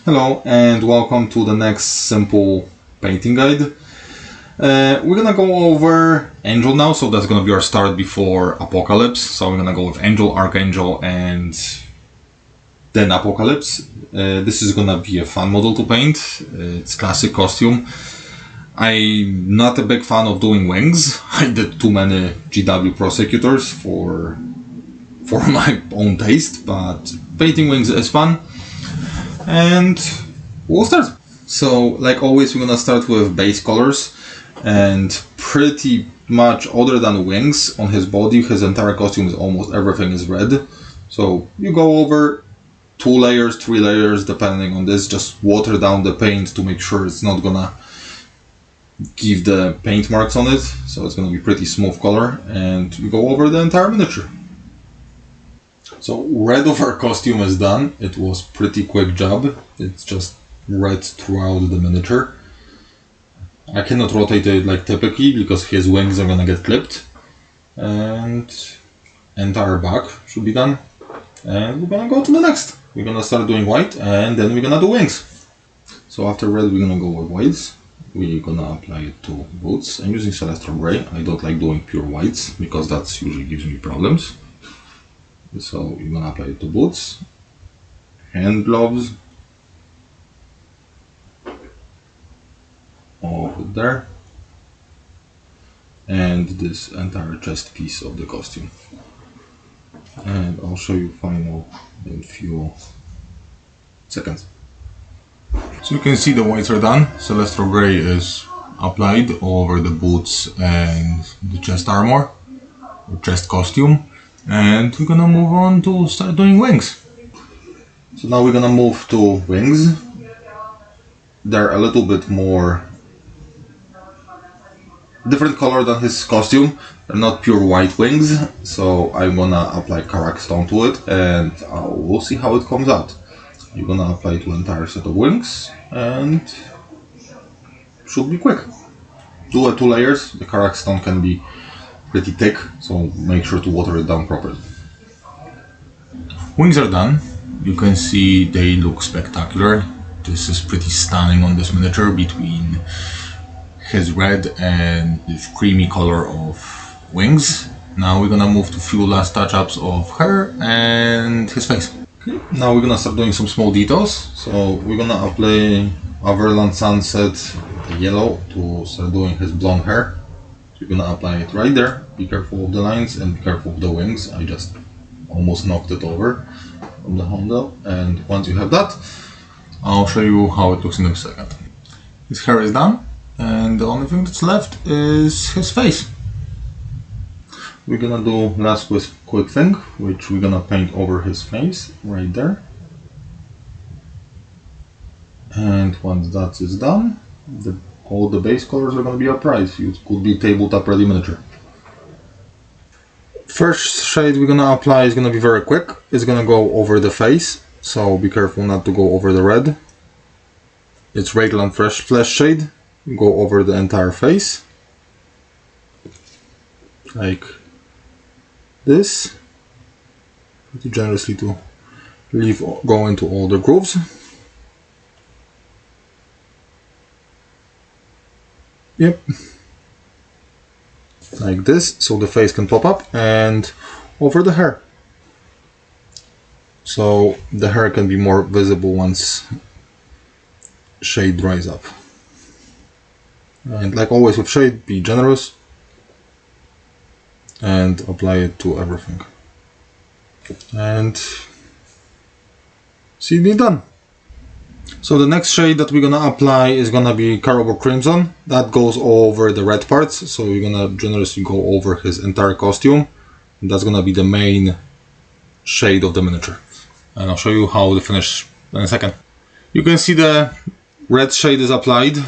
Hello and welcome to the next simple painting guide. We're gonna go over Angel now, so that's gonna be our start before Apocalypse. So we're gonna go with Angel, Archangel, and then Apocalypse. This is gonna be a fun model to paint. It's classic costume. I'm not a big fan of doing wings. I did too many GW prosecutors for my own taste, but painting wings is fun. And we'll start. So, like always, we're gonna start with base colors, and pretty much other than wings on his body, his entire costume is almost everything is red. So you go over 2 layers, 3 layers, depending on this. Just water down the paint to make sure it's not gonna give the paint marks on it. So it's gonna be pretty smooth color, and you go over the entire miniature. So red of our costume is done. It was pretty quick job. It's just red throughout the miniature. I cannot rotate it like typically because his wings are gonna get clipped. And entire back should be done. And we're gonna go to the next. We're gonna start doing white and then we're gonna do wings. So after red we're gonna go with whites. We're gonna apply it to boots. I'm using Celestial Grey. I don't like doing pure whites because that usually gives me problems. So you're gonna apply it to boots, hand gloves, over there, and this entire chest piece of the costume. And I'll show you final in a few seconds. So you can see the whites are done. Celestial Grey is applied over the boots and the chest armor, or chest costume. And we're gonna move on to start doing wings. So now we're gonna move to wings. They're a little bit more different color than his costume. They're not pure white wings, so I'm gonna apply Karak Stone to it and we'll see how it comes out. You're gonna apply to an entire set of wings and should be quick. Do it 2 layers. The Karak Stone can be pretty thick, so make sure to water it down properly. Wings are done. You can see they look spectacular. This is pretty stunning on this miniature between his red and this creamy color of wings. Now we're gonna move to a few last touch-ups of her and his face. Okay. Now we're gonna start doing some small details. So we're gonna apply Overland Sunset yellow to start doing his blonde hair. You're gonna apply it right there. Be careful of the lines and be careful of the wings. I just almost knocked it over from the handle. And once you have that, I'll show you how it looks in a second. His hair is done, and the only thing that's left is his face. We're gonna do last quick thing, which we're gonna paint over his face right there. And once that is done, all the base colors are going to be applied. It could be tabletop ready miniature. First shade we're going to apply is going to be very quick. It's going to go over the face, so be careful not to go over the red. It's regular and fresh flesh shade. Go over the entire face, like this. Pretty generously to go into all the grooves. Yep, like this, so the face can pop up, and over the hair, so the hair can be more visible once shade dries up. And like always with shade, be generous and apply it to everything. And see it done. So the next shade that we're gonna apply is gonna be Caribou Crimson. That goes over the red parts, so you're gonna generously go over his entire costume. And that's gonna be the main shade of the miniature. And I'll show you how the finish in a second. You can see the red shade is applied.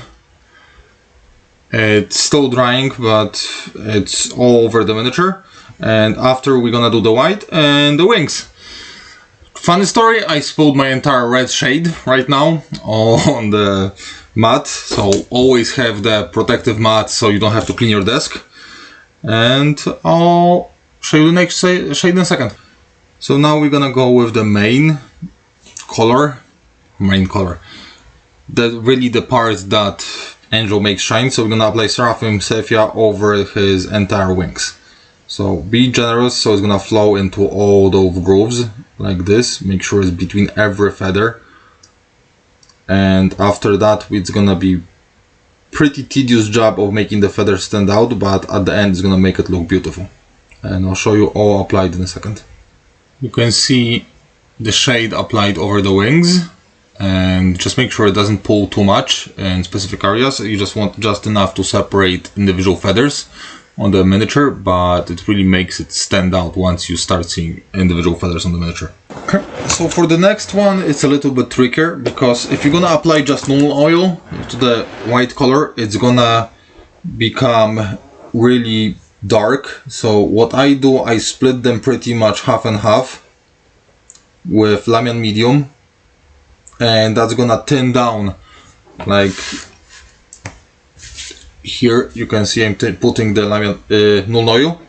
It's still drying, but it's all over the miniature. And after we're gonna do the white and the wings. Funny story, I spilled my entire red shade right now on the mat, so always have the protective mat so you don't have to clean your desk. And I'll show you the next shade in a second. So now we're gonna go with the main color main color. That's really the part that Angel makes shine. So we're gonna apply Seraphim Sepia over his entire wings. So be generous, so it's gonna flow into all those grooves like this. Make sure it's between every feather. And after that, it's gonna be pretty tedious job of making the feathers stand out, but at the end it's gonna make it look beautiful. And I'll show you all applied in a second. You can see the shade applied over the wings, and just make sure it doesn't pull too much in specific areas. You just want just enough to separate individual feathers on the miniature, but it really makes it stand out once you start seeing individual feathers on the miniature. Okay, so for the next one, it's a little bit trickier, because if you're gonna apply just normal oil to the white color, it's gonna become really dark. So what I do, I split them pretty much half and half with Lamian medium, and that's gonna thin down. Like here you can see I'm putting the Lamian Null oil,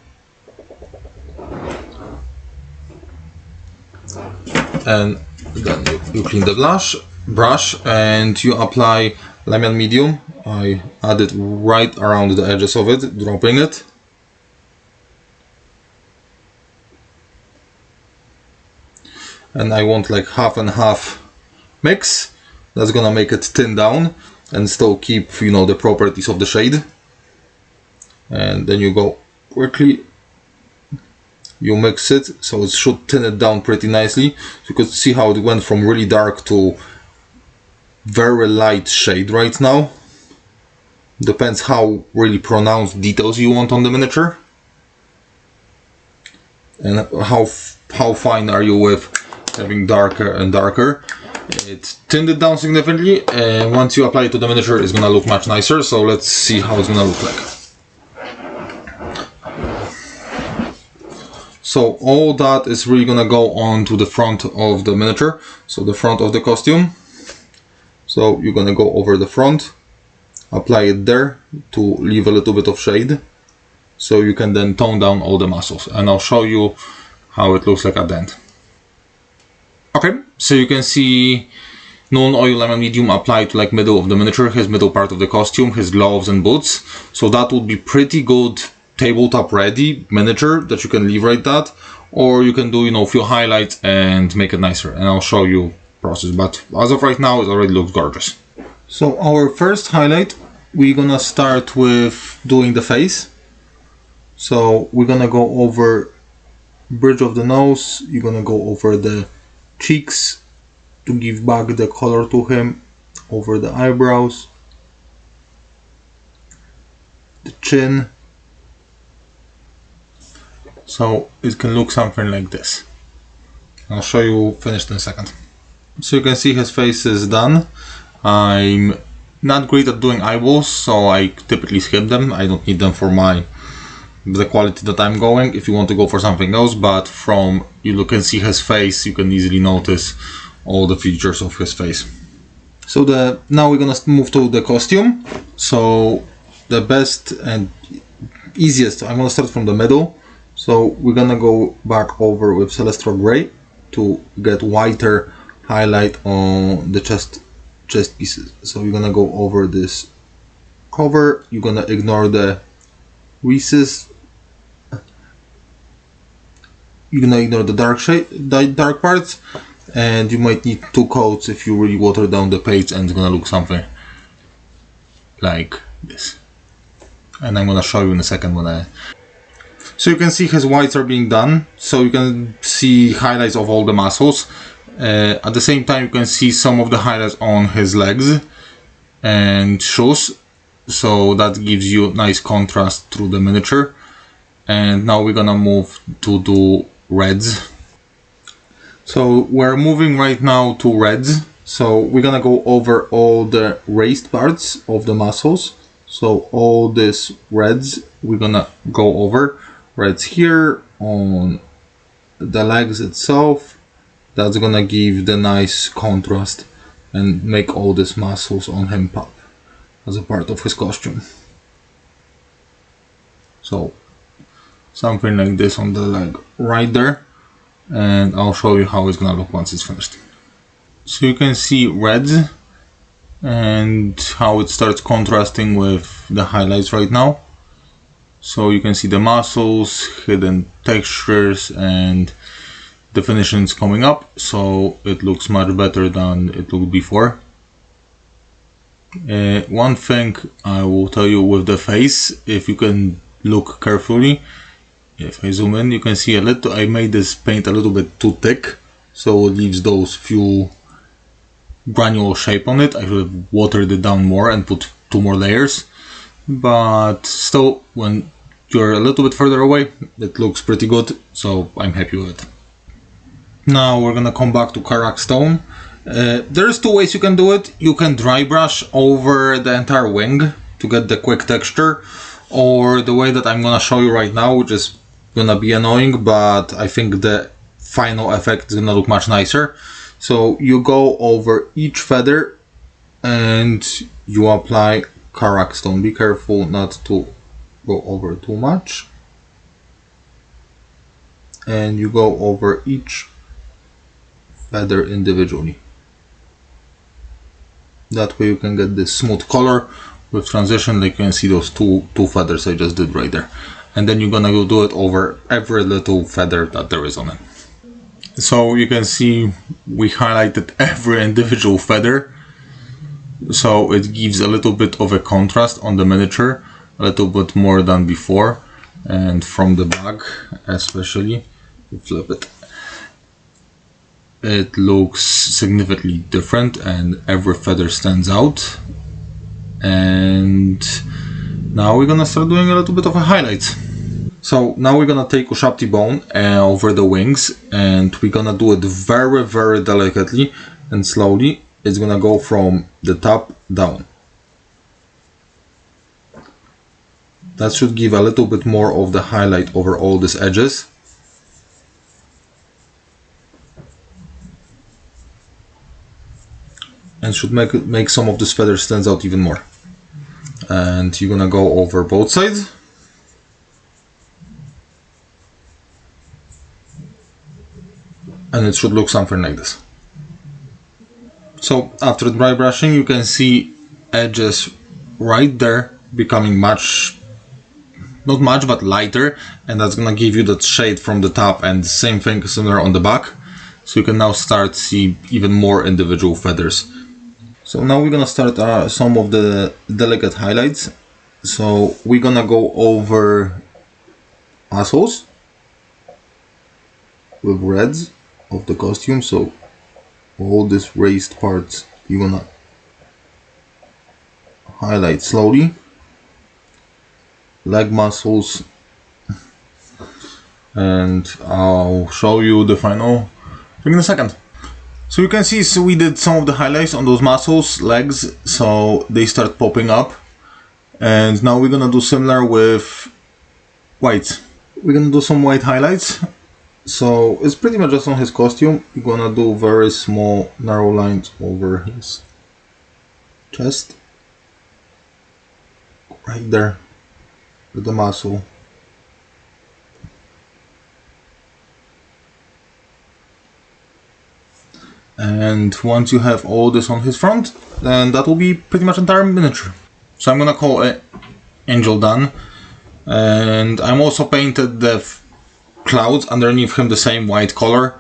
and then you clean the brush and you apply Lamian medium. I add it right around the edges of it, dropping it. And I want like half and half mix. That's gonna make it thin down and still keep, you know, the properties of the shade. And then you go quickly, you mix it, so it should thin it down pretty nicely. You could see how it went from really dark to very light shade right now. Depends how really pronounced details you want on the miniature, and how fine are you with having darker and darker. It's thinned it down significantly, and once you apply it to the miniature, it's gonna look much nicer. So let's see how it's gonna look like. So all that is really gonna go on to the front of the miniature, so the front of the costume. So you're gonna go over the front, apply it there to leave a little bit of shade, so you can then tone down all the muscles, and I'll show you how it looks like at the end. Okay, so you can see Null Oil Lemon Medium applied to like middle of the miniature, his middle part of the costume, his gloves and boots. So that would be pretty good tabletop ready miniature that you can leave like that, or you can do, you know, a few highlights and make it nicer, and I'll show you process. But as of right now, it already looks gorgeous. So our first highlight, we're gonna start with doing the face. So we're gonna go over bridge of the nose, you're gonna go over the cheeks to give back the color to him, over the eyebrows, the chin. So it can look something like this. I'll show you finished in a second. So you can see his face is done. I'm not great at doing eyeballs, so I typically skip them. I don't need them for the quality that I'm going. If you want to go for something else, but from you can see his face, you can easily notice all the features of his face. So now we're gonna move to the costume. So the best and easiest, I'm gonna start from the middle. So we're gonna go back over with Celestial Grey to get whiter highlight on the chest pieces. So you're gonna go over this cover, you're gonna ignore the creases, you're gonna ignore the dark parts, and you might need 2 coats if you really water down the page, and it's gonna look something like this. And I'm gonna show you in a second when So you can see his whites are being done, so you can see highlights of all the muscles. At the same time, you can see some of the highlights on his legs and shoes, so that gives you nice contrast through the miniature. And now we're gonna move to do reds. So we're moving right now to reds. So we're gonna go over all the raised parts of the muscles. So all these reds, we're gonna go over. Reds here on the legs itself. That's gonna give the nice contrast and make all these muscles on him pop as a part of his costume. So something like this on the leg right there, and I'll show you how it's gonna look once it's finished. So you can see red and how it starts contrasting with the highlights right now. So you can see the muscles, hidden textures, and definitions coming up, so it looks much better than it looked before. One thing I will tell you with the face, if you can look carefully, if I zoom in, you can see I made this paint a little bit too thick, so it leaves those few granule shape on it. I should have watered it down more and put 2 more layers, but still, when you're a little bit further away, it looks pretty good, so I'm happy with it. Now we're gonna come back to Karak Stone. There's 2 ways you can do it. You can dry brush over the entire wing to get the quick texture, or the way that I'm gonna show you right now, which is gonna be annoying, but I think the final effect is gonna look much nicer. So you go over each feather and you apply Karak Stone. Be careful not to go over too much. And you go over each feather individually. That way you can get this smooth color with transition, like you can see those two feathers I just did right there. And then you're gonna go do it over every little feather that there is on it. So you can see we highlighted every individual feather, so it gives a little bit of a contrast on the miniature, a little bit more than before. And from the back especially, you flip it, it looks significantly different and every feather stands out. And now we're gonna start doing a little bit of a highlight. So now we're gonna take Ushapti bone over the wings, and we're gonna do it very, very delicately and slowly. It's gonna go from the top down. That should give a little bit more of the highlight over all these edges. And should make some of these feathers stand out even more. And you're gonna go over both sides. And it should look something like this. So after dry brushing, you can see edges right there becoming much, not much, but lighter, and that's gonna give you that shade from the top, and same thing similar on the back. So you can now start see even more individual feathers. So now we're gonna start some of the delicate highlights. So we're gonna go over assholes with reds of the costume. So all these raised parts you're gonna highlight slowly. Leg muscles, and I'll show you the final thing in a second. So you can see, so we did some of the highlights on those muscles, legs, so they start popping up. And now we're gonna do similar with white. We're gonna do some white highlights. So it's pretty much just on his costume. You're gonna do very small narrow lines over his chest. Right there, with the muscle. And once you have all this on his front, then that will be pretty much entire miniature. So I'm gonna call it Angel done. And I'm also painted the clouds underneath him the same white color.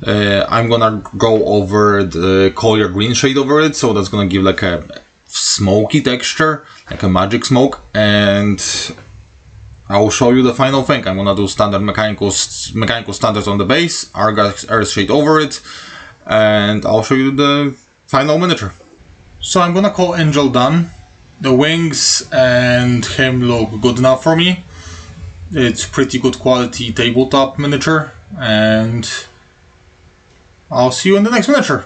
I'm gonna go over the color green shade over it, so that's gonna give like a smoky texture, like a magic smoke. And I will show you the final thing. I'm gonna do standard mechanical standards on the base, Argos earth shade over it, and I'll show you the final miniature. So I'm gonna call Angel done. The wings and him look good enough for me. It's pretty good quality tabletop miniature, and I'll see you in the next miniature.